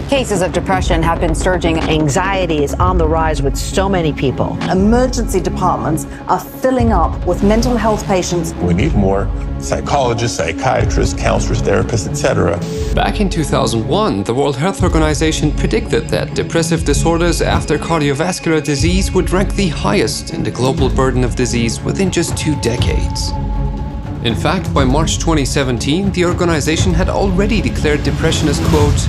Cases of depression have been surging. Anxiety is on the rise with so many people. Emergency departments are filling up with mental health patients. We need more psychologists, psychiatrists, counselors, therapists, etc. Back in 2001, the World Health Organization predicted that depressive disorders after cardiovascular disease would rank the highest in the global burden of disease within just 2 decades. In fact, by March 2017, the organization had already declared depression as, quote,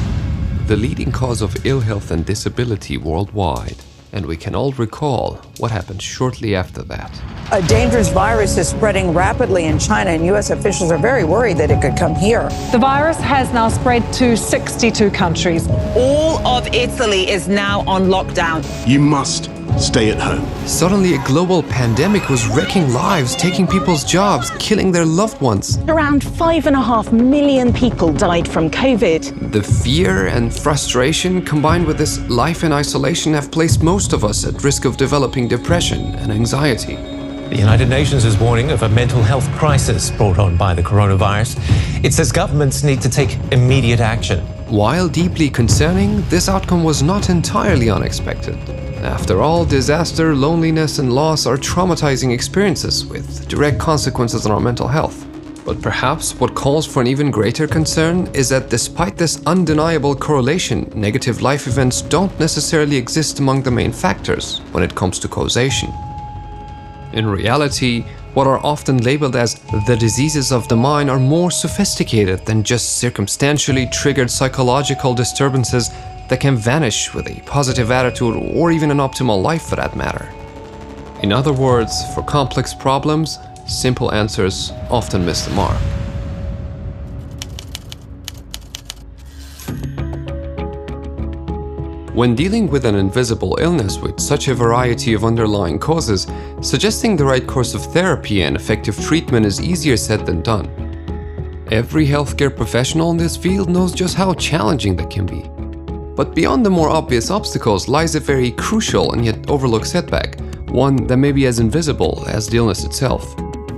the leading cause of ill health and disability worldwide. And we can all recall what happened shortly after that. A dangerous virus is spreading rapidly in China, and U.S. officials are very worried that it could come here. The virus has now spread to 62 countries. All of Italy is now on lockdown. You must stay at home. Suddenly, a global pandemic was wrecking lives, taking people's jobs, killing their loved ones. Around 5.5 million people died from COVID. The fear and frustration combined with this life in isolation have placed most of us at risk of developing depression and anxiety. The United Nations is warning of a mental health crisis brought on by the coronavirus. It says governments need to take immediate action. While deeply concerning, this outcome was not entirely unexpected. After all, disaster, loneliness, and loss are traumatizing experiences with direct consequences on our mental health. But perhaps what calls for an even greater concern is that despite this undeniable correlation, negative life events don't necessarily exist among the main factors when it comes to causation. In reality, what are often labeled as the diseases of the mind are more sophisticated than just circumstantially triggered psychological disturbances that can vanish with a positive attitude or even an optimal life for that matter. In other words, for complex problems, simple answers often miss the mark. When dealing with an invisible illness with such a variety of underlying causes, suggesting the right course of therapy and effective treatment is easier said than done. Every healthcare professional in this field knows just how challenging that can be. But beyond the more obvious obstacles lies a very crucial and yet overlooked setback, one that may be as invisible as the illness itself.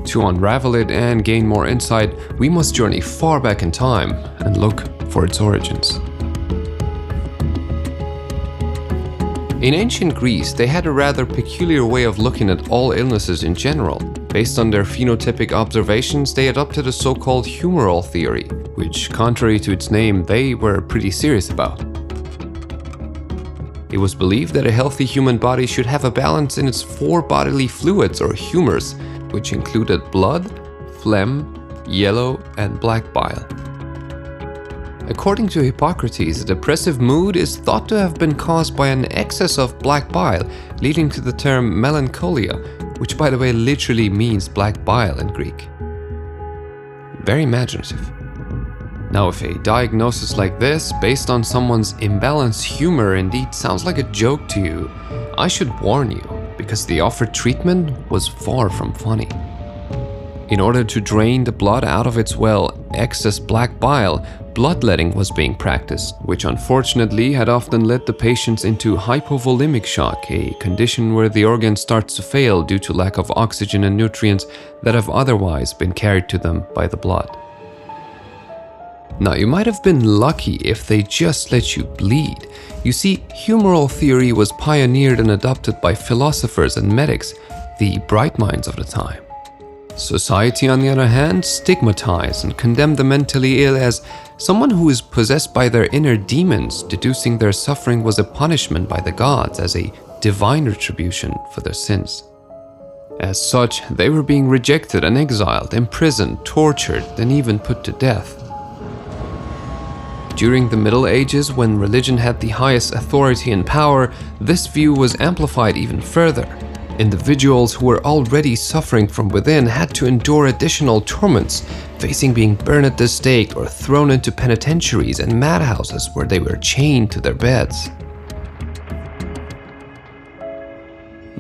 To unravel it and gain more insight, we must journey far back in time and look for its origins. In ancient Greece, they had a rather peculiar way of looking at all illnesses in general. Based on their phenotypic observations, they adopted a so-called humoral theory, which, contrary to its name, they were pretty serious about. It was believed that a healthy human body should have a balance in its 4 bodily fluids or humors, which included blood, phlegm, yellow, and black bile. According to Hippocrates, a depressive mood is thought to have been caused by an excess of black bile, leading to the term melancholia, which by the way literally means black bile in Greek. Very imaginative. Now, if a diagnosis like this, based on someone's imbalanced humor, indeed sounds like a joke to you, I should warn you, because the offered treatment was far from funny. In order to drain the blood out of its, excess black bile, bloodletting was being practiced, which unfortunately had often led the patients into hypovolemic shock, a condition where the organ starts to fail due to lack of oxygen and nutrients that have otherwise been carried to them by the blood. Now, you might have been lucky if they just let you bleed. You see, humoral theory was pioneered and adopted by philosophers and medics, the bright minds of the time. Society, on the other hand, stigmatized and condemned the mentally ill as someone who is possessed by their inner demons, deducing their suffering was a punishment by the gods as a divine retribution for their sins. As such, they were being rejected and exiled, imprisoned, tortured, and even put to death. During the Middle Ages, when religion had the highest authority and power, this view was amplified even further. Individuals who were already suffering from within had to endure additional torments, facing being burned at the stake or thrown into penitentiaries and madhouses where they were chained to their beds.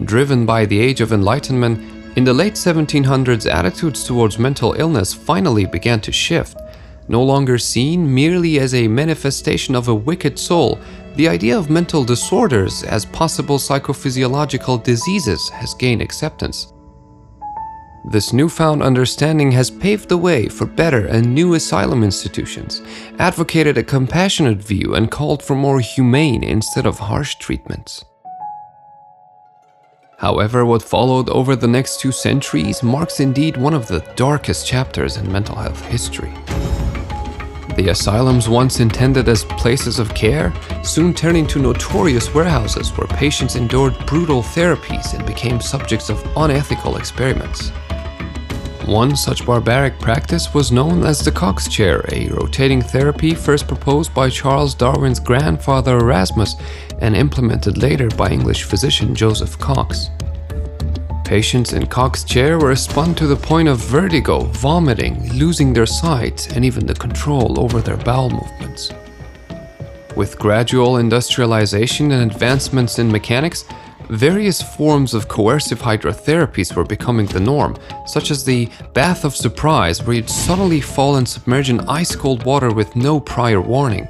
Driven by the Age of Enlightenment, in the late 1700s, attitudes towards mental illness finally began to shift. No longer seen merely as a manifestation of a wicked soul, the idea of mental disorders as possible psychophysiological diseases has gained acceptance. This newfound understanding has paved the way for better and new asylum institutions, advocated a compassionate view, and called for more humane instead of harsh treatments. However, what followed over the next 2 centuries marks indeed one of the darkest chapters in mental health history. The asylums, once intended as places of care, soon turned into notorious warehouses where patients endured brutal therapies and became subjects of unethical experiments. One such barbaric practice was known as the Cox chair, a rotating therapy first proposed by Charles Darwin's grandfather Erasmus and implemented later by English physician Joseph Cox. Patients in Cox chair were spun to the point of vertigo, vomiting, losing their sight, and even the control over their bowel movements. With gradual industrialization and advancements in mechanics, various forms of coercive hydrotherapies were becoming the norm, such as the bath of surprise, where you'd suddenly fall and submerge in ice-cold water with no prior warning.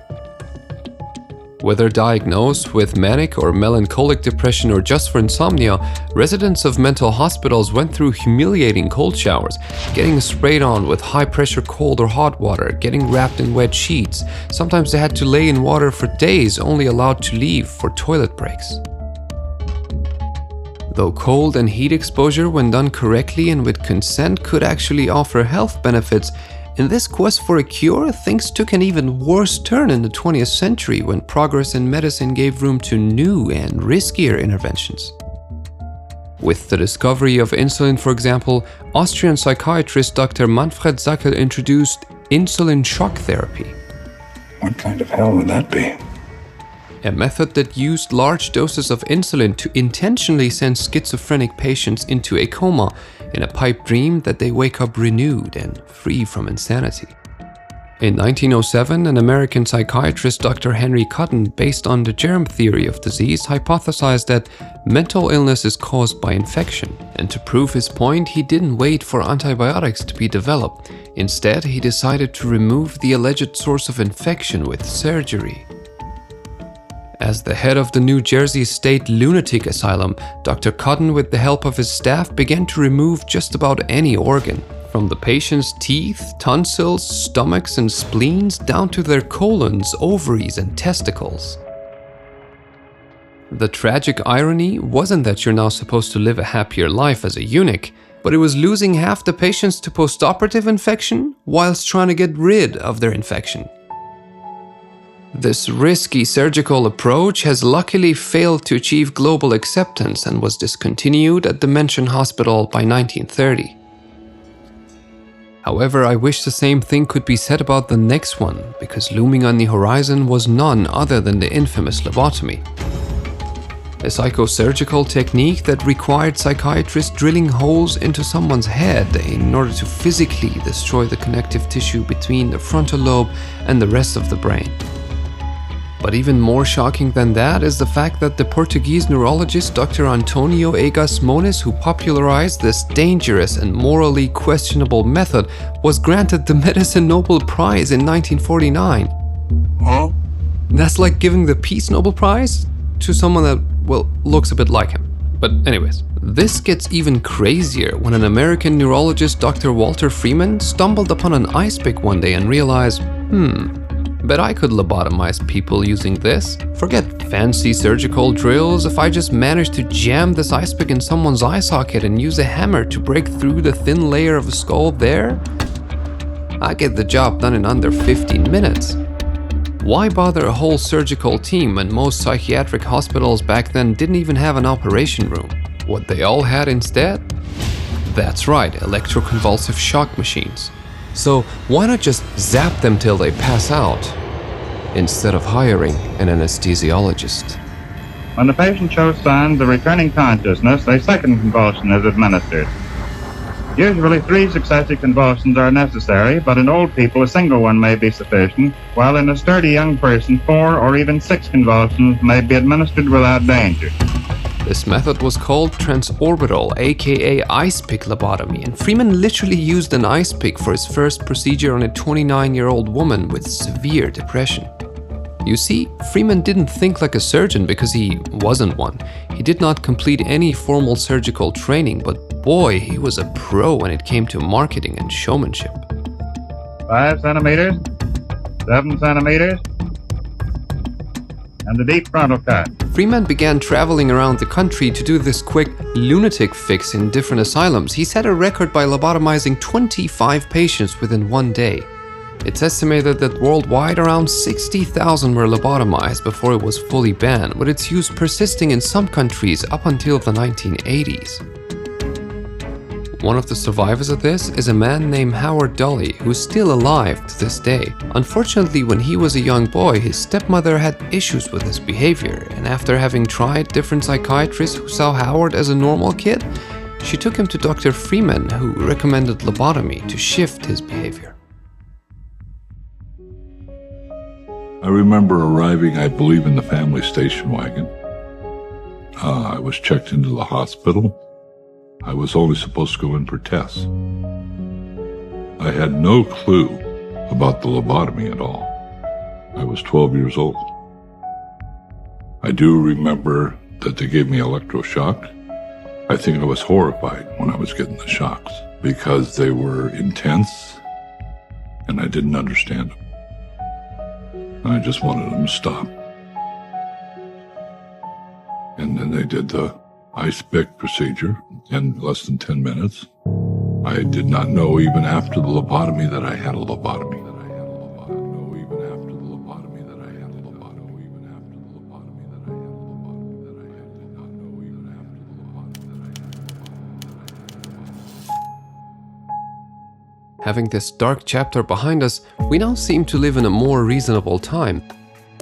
Whether diagnosed with manic or melancholic depression or just for insomnia, residents of mental hospitals went through humiliating cold showers, getting sprayed on with high-pressure cold or hot water, getting wrapped in wet sheets. Sometimes they had to lay in water for days, only allowed to leave for toilet breaks. Though cold and heat exposure, when done correctly and with consent, could actually offer health benefits, in this quest for a cure, things took an even worse turn in the 20th century when progress in medicine gave room to new and riskier interventions. With the discovery of insulin, for example, Austrian psychiatrist Dr. Manfred Sacker introduced insulin shock therapy. What kind of hell would that be? A method that used large doses of insulin to intentionally send schizophrenic patients into a coma in a pipe dream that they wake up renewed and free from insanity. In 1907, an American psychiatrist, Dr. Henry Cotton, based on the germ theory of disease, hypothesized that mental illness is caused by infection. And to prove his point, he didn't wait for antibiotics to be developed. Instead, he decided to remove the alleged source of infection with surgery. As the head of the New Jersey State Lunatic Asylum, Dr. Cotton, with the help of his staff, began to remove just about any organ, from the patient's teeth, tonsils, stomachs, and spleens, down to their colons, ovaries, and testicles. The tragic irony wasn't that you're now supposed to live a happier life as a eunuch, but it was losing half the patients to postoperative infection whilst trying to get rid of their infection. This risky surgical approach has luckily failed to achieve global acceptance and was discontinued at the mentioned hospital by 1930. However, I wish the same thing could be said about the next one, because looming on the horizon was none other than the infamous lobotomy. A psychosurgical technique that required psychiatrists drilling holes into someone's head in order to physically destroy the connective tissue between the frontal lobe and the rest of the brain. But even more shocking than that is the fact that the Portuguese neurologist Dr. Antonio Egas Moniz, who popularized this dangerous and morally questionable method, was granted the Medicine Nobel Prize in 1949. Huh? That's like giving the Peace Nobel Prize to someone that, well, looks a bit like him. But anyways, this gets even crazier when an American neurologist, Dr. Walter Freeman, stumbled upon an ice pick one day and realized, bet I could lobotomize people using this. Forget fancy surgical drills. If I just managed to jam this ice pick in someone's eye socket and use a hammer to break through the thin layer of a skull there, I get the job done in under 15 minutes. Why bother a whole surgical team when most psychiatric hospitals back then didn't even have an operation room? What they all had instead? That's right, electroconvulsive shock machines. So why not just zap them till they pass out, instead of hiring an anesthesiologist? When the patient shows signs of returning consciousness, a second convulsion is administered. Usually 3 successive convulsions are necessary, but in old people a single one may be sufficient, while in a sturdy young person 4 or even 6 convulsions may be administered without danger. This method was called transorbital, aka ice pick lobotomy, and Freeman literally used an ice pick for his first procedure on a 29-year-old woman with severe depression. You see, Freeman didn't think like a surgeon because he wasn't one. He did not complete any formal surgical training, but boy, he was a pro when it came to marketing and showmanship. 5 centimeters, 7 centimeters, and the deep frontal cut. Freeman began traveling around the country to do this quick lunatic fix in different asylums. He set a record by lobotomizing 25 patients within one day. It's estimated that worldwide around 60,000 were lobotomized before it was fully banned, with its use persisting in some countries up until the 1980s. One of the survivors of this is a man named Howard Dully, who's still alive to this day. Unfortunately, when he was a young boy, his stepmother had issues with his behavior, and after having tried different psychiatrists who saw Howard as a normal kid, she took him to Dr. Freeman, who recommended lobotomy to shift his behavior. I remember arriving, I believe, in the family station wagon. I was checked into the hospital. I was only supposed to go in for tests. I had no clue about the lobotomy at all. I was 12 years old. I do remember that they gave me electroshock. I think I was horrified when I was getting the shocks because they were intense and I didn't understand them. I just wanted them to stop. And then they did the ice pick procedure in less than 10 minutes. I did not know even after the lobotomy that I had a lobotomy. Having this dark chapter behind us, we now seem to live in a more reasonable time.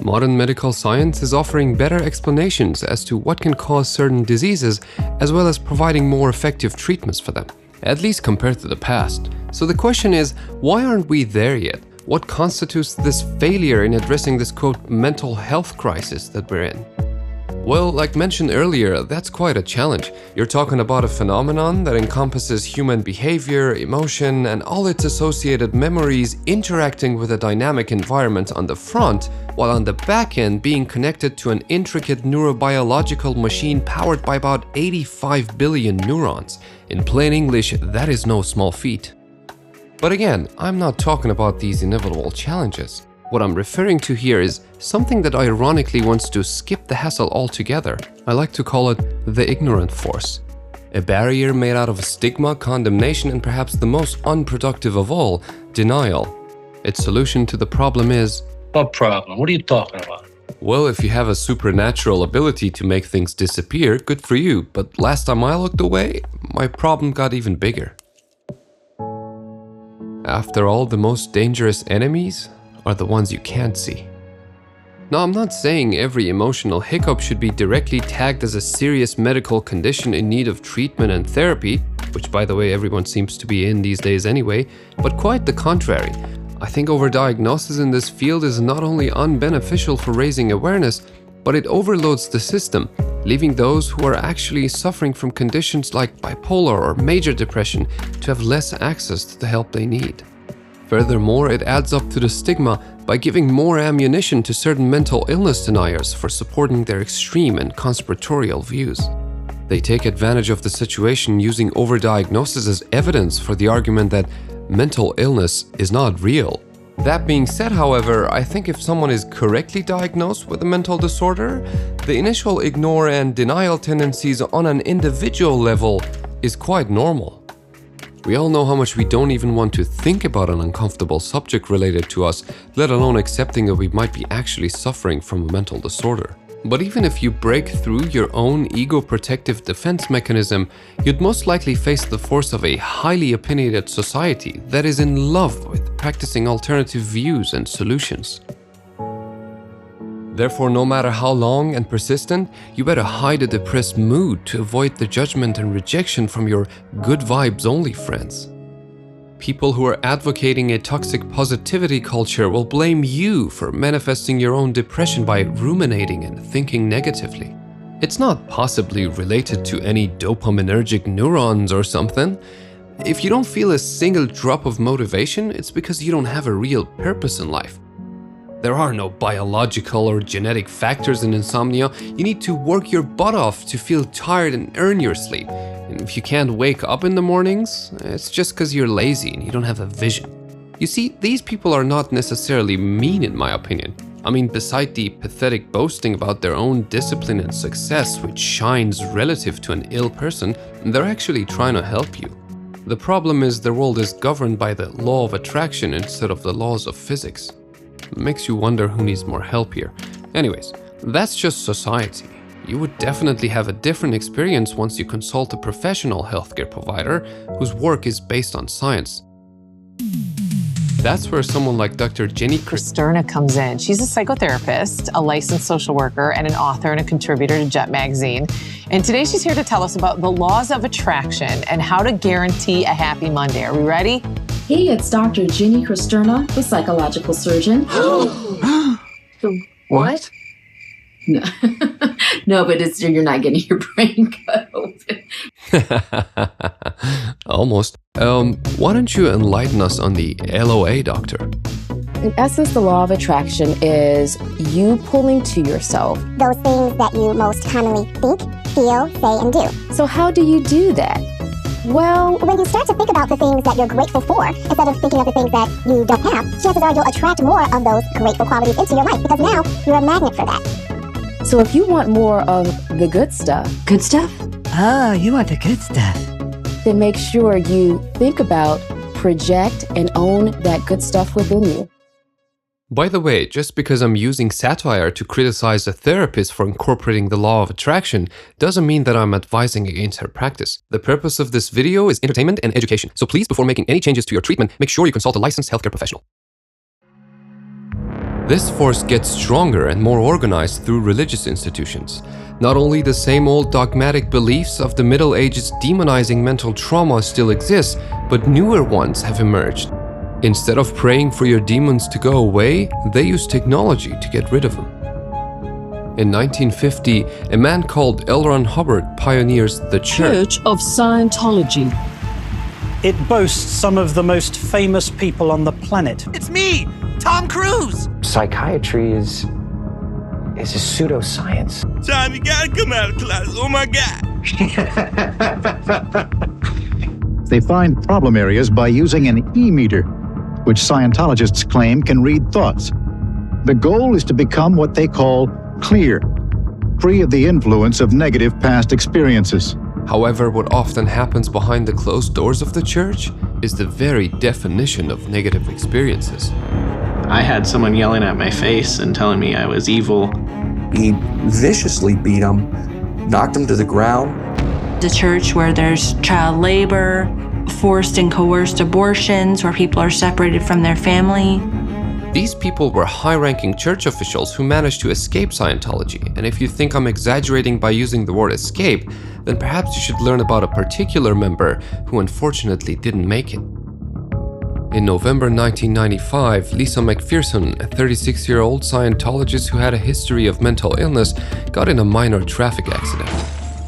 Modern medical science is offering better explanations as to what can cause certain diseases, as well as providing more effective treatments for them, at least compared to the past. So the question is, why aren't we there yet? What constitutes this failure in addressing this, quote, mental health crisis that we're in? Well, like mentioned earlier, that's quite a challenge. You're talking about a phenomenon that encompasses human behavior, emotion, and all its associated memories interacting with a dynamic environment on the front, while on the back end being connected to an intricate neurobiological machine powered by about 85 billion neurons. In plain English, that is no small feat. But again, I'm not talking about these inevitable challenges. What I'm referring to here is something that ironically wants to skip the hassle altogether. I like to call it the ignorant force. A barrier made out of stigma, condemnation, and perhaps the most unproductive of all, denial. Its solution to the problem is... What problem? What are you talking about? Well, if you have a supernatural ability to make things disappear, good for you. But last time I looked away, my problem got even bigger. After all, the most dangerous enemies are the ones you can't see. Now, I'm not saying every emotional hiccup should be directly tagged as a serious medical condition in need of treatment and therapy, which by the way everyone seems to be in these days anyway, but quite the contrary. I think overdiagnosis in this field is not only unbeneficial for raising awareness, but it overloads the system, leaving those who are actually suffering from conditions like bipolar or major depression to have less access to the help they need. Furthermore, it adds up to the stigma by giving more ammunition to certain mental illness deniers for supporting their extreme and conspiratorial views. They take advantage of the situation using overdiagnosis as evidence for the argument that mental illness is not real. That being said, however, I think if someone is correctly diagnosed with a mental disorder, the initial ignore and denial tendencies on an individual level is quite normal. We all know how much we don't even want to think about an uncomfortable subject related to us, let alone accepting that we might be actually suffering from a mental disorder. But even if you break through your own ego-protective defense mechanism, you'd most likely face the force of a highly opinionated society that is in love with practicing alternative views and solutions. Therefore, no matter how long and persistent, you better hide a depressed mood to avoid the judgment and rejection from your good vibes only friends. People who are advocating a toxic positivity culture will blame you for manifesting your own depression by ruminating and thinking negatively. It's not possibly related to any dopaminergic neurons or something. If you don't feel a single drop of motivation, it's because you don't have a real purpose in life. There are no biological or genetic factors in insomnia. You need to work your butt off to feel tired and earn your sleep. In if you can't wake up in the mornings, it's just because you're lazy and you don't have a vision. You see, these people are not necessarily mean in my opinion. I mean, beside the pathetic boasting about their own discipline and success, which shines relative to an ill person, they're actually trying to help you. The problem is the world is governed by the law of attraction instead of the laws of physics. It makes you wonder who needs more help here. Anyways, that's just society. You would definitely have a different experience once you consult a professional healthcare provider whose work is based on science. That's where someone like Dr. Jenny Cristerna comes in. She's a psychotherapist, a licensed social worker, and an author and a contributor to Jet Magazine. And today she's here to tell us about the laws of attraction and how to guarantee a happy Monday. Are we ready? Hey, it's Dr. Jenny Cristerna, the psychological surgeon. What? No, no, but you're not getting your brain cut open. Almost. Why don't you enlighten us on the LOA, doctor? In essence, the law of attraction is you pulling to yourself those things that you most commonly think, feel, say, and do. So how do you do that? Well, when you start to think about the things that you're grateful for, instead of thinking of the things that you don't have, chances are you'll attract more of those grateful qualities into your life because now you're a magnet for that. So if you want more of the good stuff. Good stuff? Oh, you want the good stuff. Then make sure you think about, project, and own that good stuff within you. By the way, just because I'm using satire to criticize a therapist for incorporating the law of attraction doesn't mean that I'm advising against her practice. The purpose of this video is entertainment and education. So please, before making any changes to your treatment, make sure you consult a licensed healthcare professional. This force gets stronger and more organized through religious institutions. Not only the same old dogmatic beliefs of the Middle Ages demonizing mental trauma still exist, but newer ones have emerged. Instead of praying for your demons to go away, they use technology to get rid of them. In 1950, a man called L. Ron Hubbard pioneers the Church of Scientology. It boasts some of the most famous people on the planet. It's me, Tom Cruise! Psychiatry is a pseudoscience. Tom, you gotta come out of class. Oh my God! They find problem areas by using an e-meter, which Scientologists claim can read thoughts. The goal is to become what they call clear, free of the influence of negative past experiences. However, what often happens behind the closed doors of the church is the very definition of negative experiences. I had someone yelling at my face and telling me I was evil. He viciously beat him, knocked him to the ground. The church where there's child labor, forced and coerced abortions, where people are separated from their family. These people were high-ranking church officials who managed to escape Scientology, and if you think I'm exaggerating by using the word escape, then perhaps you should learn about a particular member who unfortunately didn't make it. In November 1995, Lisa McPherson, a 36-year-old Scientologist who had a history of mental illness, got in a minor traffic accident.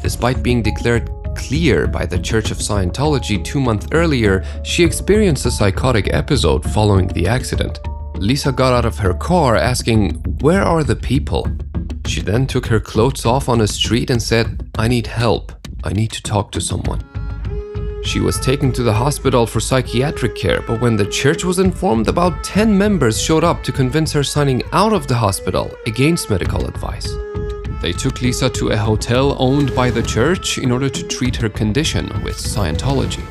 Despite being declared clear by the Church of Scientology 2 months earlier, she experienced a psychotic episode following the accident. Lisa got out of her car asking, "Where are the people?" She then took her clothes off on a street and said, "I need help. I need to talk to someone." She was taken to the hospital for psychiatric care, but when the church was informed, about 10 members showed up to convince her signing out of the hospital against medical advice. They took Lisa to a hotel owned by the church in order to treat her condition with Scientology.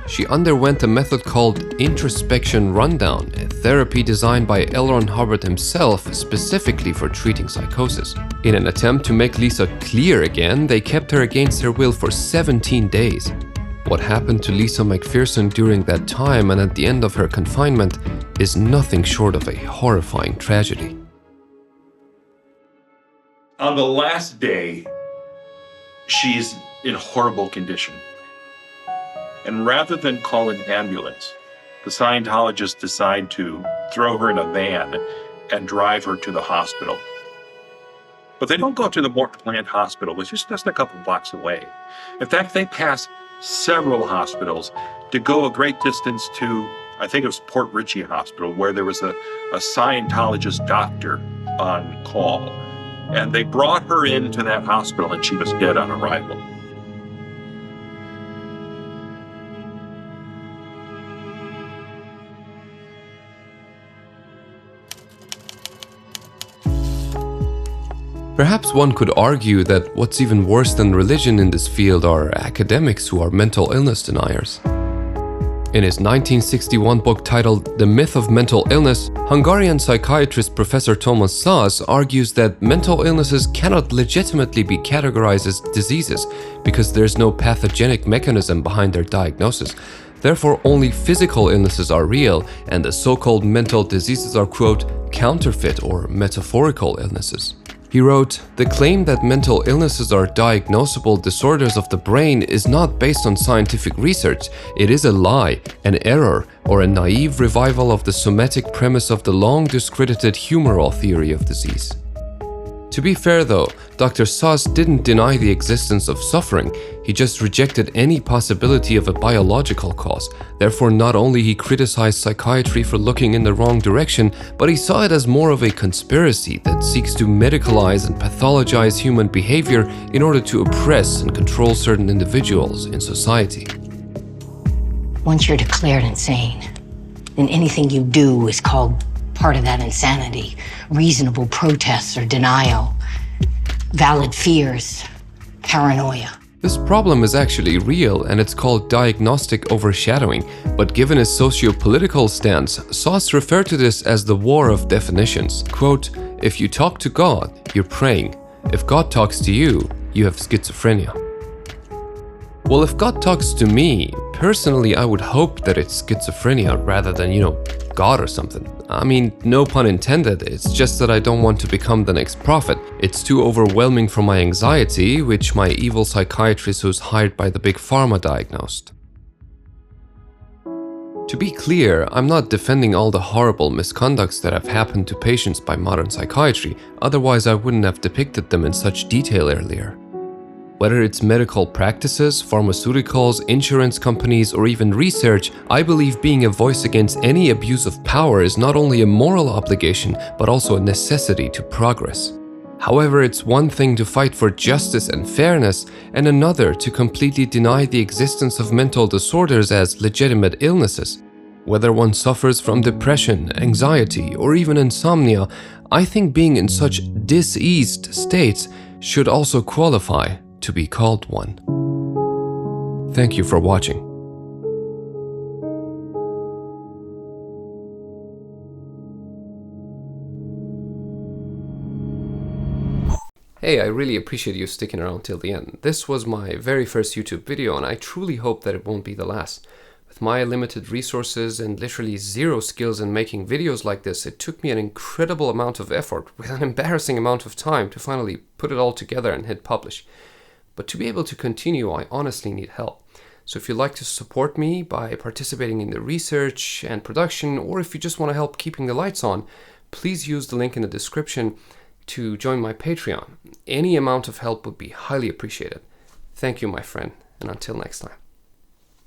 She underwent a method called introspection rundown, a therapy designed by L. Ron Hubbard himself specifically for treating psychosis. In an attempt to make Lisa clear again, they kept her against her will for 17 days. What happened to Lisa McPherson during that time and at the end of her confinement is nothing short of a horrifying tragedy. On the last day, she's in horrible condition. And rather than call an ambulance, the Scientologists decide to throw her in a van and drive her to the hospital. But they don't go to the more planned hospital, which is just a couple blocks away. In fact, they pass several hospitals to go a great distance to, I think it was Port Richey Hospital, where there was a Scientologist doctor on call. And they brought her into that hospital and she was dead on arrival. Perhaps one could argue that what's even worse than religion in this field are academics who are mental illness deniers. In his 1961 book titled The Myth of Mental Illness, Hungarian psychiatrist Professor Thomas Szasz argues that mental illnesses cannot legitimately be categorized as diseases because there's no pathogenic mechanism behind their diagnosis. Therefore, only physical illnesses are real, and the so-called mental diseases are, quote, counterfeit or metaphorical illnesses. He wrote, "The claim that mental illnesses are diagnosable disorders of the brain is not based on scientific research. It is a lie, an error, or a naive revival of the somatic premise of the long discredited humoral theory of disease." To be fair though, Dr. Szasz didn't deny the existence of suffering, he just rejected any possibility of a biological cause. Therefore, not only he criticized psychiatry for looking in the wrong direction, but he saw it as more of a conspiracy that seeks to medicalize and pathologize human behavior in order to oppress and control certain individuals in society. Once you're declared insane, then anything you do is called part of that insanity. Reasonable protests or denial, valid fears, paranoia. This problem is actually real and it's called diagnostic overshadowing, but given his socio-political stance, Szasz referred to this as the war of definitions. Quote, "If you talk to God, you're praying. If God talks to you, you have schizophrenia." Well, if God talks to me, personally I would hope that it's schizophrenia rather than, God or something. I mean, no pun intended, it's just that I don't want to become the next prophet. It's too overwhelming for my anxiety, which my evil psychiatrist who's hired by the big pharma diagnosed. To be clear, I'm not defending all the horrible misconducts that have happened to patients by modern psychiatry, otherwise I wouldn't have depicted them in such detail earlier. Whether it's medical practices, pharmaceuticals, insurance companies, or even research, I believe being a voice against any abuse of power is not only a moral obligation, but also a necessity to progress. However, it's one thing to fight for justice and fairness, and another to completely deny the existence of mental disorders as legitimate illnesses. Whether one suffers from depression, anxiety, or even insomnia, I think being in such diseased states should also qualify to be called one. Thank you for watching. Hey, I really appreciate you sticking around till the end. This was my very first YouTube video and I truly hope that it won't be the last. With my limited resources and literally zero skills in making videos like this, it took me an incredible amount of effort with an embarrassing amount of time to finally put it all together and hit publish. But to be able to continue, I honestly need help. So if you'd like to support me by participating in the research and production, or if you just want to help keeping the lights on, please use the link in the description to join my Patreon. Any amount of help would be highly appreciated. Thank you, my friend, and until next time.